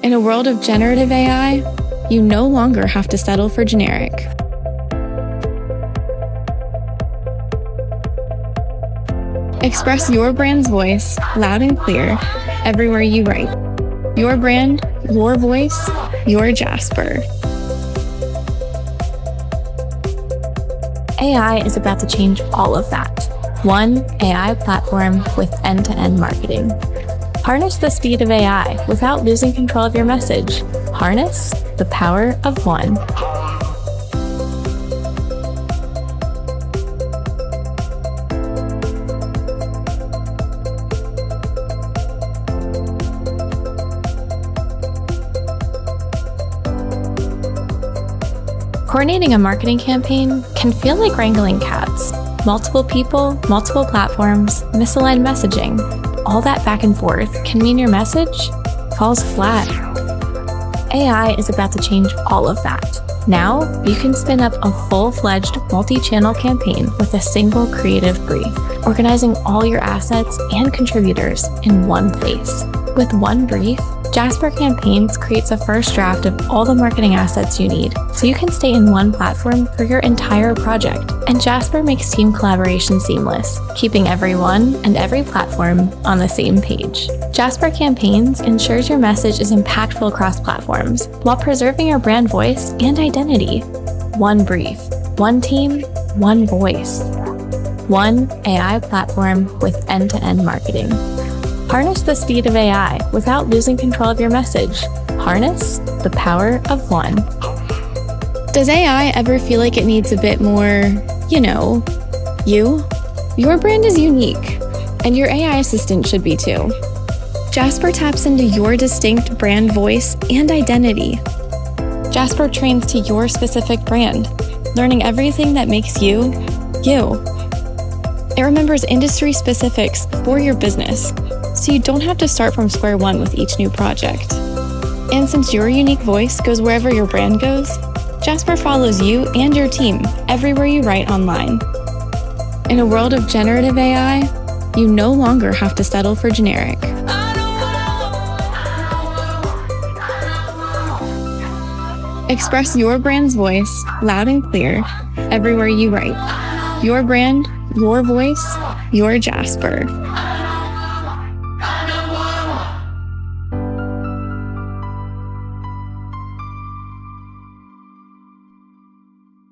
In a world of generative AI, you no longer have to settle for generic. Express your brand's voice loud and clear everywhere you write. Your brand, your voice, your Jasper. AI is about to change all of that. One AI platform with end-to-end marketing. Harness the speed of AI without losing control of your message. Harness the power of one. Coordinating a marketing campaign can feel like wrangling cats. Multiple people, multiple platforms, misaligned messaging. All that back and forth can mean your message falls flat. AI is about to change all of that. Now, you can spin up a full-fledged multi-channel campaign with a single creative brief, organizing all your assets and contributors in one place. With one brief, Jasper Campaigns creates a first draft of all the marketing assets you need, so you can stay in one platform for your entire project. And Jasper makes team collaboration seamless, keeping everyone and every platform on the same page. Jasper Campaigns ensures your message is impactful across platforms, while preserving your brand voice and identity. One brief, one team, one voice. One AI platform with end-to-end marketing. Harness the speed of AI without losing control of your message. Harness the power of one. Does AI ever feel like it needs a bit more, you? Your brand is unique, and your AI assistant should be too. Jasper taps into your distinct brand voice and identity. Jasper trains to your specific brand, learning everything that makes you, you. It remembers industry specifics for your business, so you don't have to start from square one with each new project. And since your unique voice goes wherever your brand goes, Jasper follows you and your team everywhere you write online. In a world of generative AI, you no longer have to settle for generic. Express your brand's voice loud and clear everywhere you write. Your brand, your voice, your Jasper.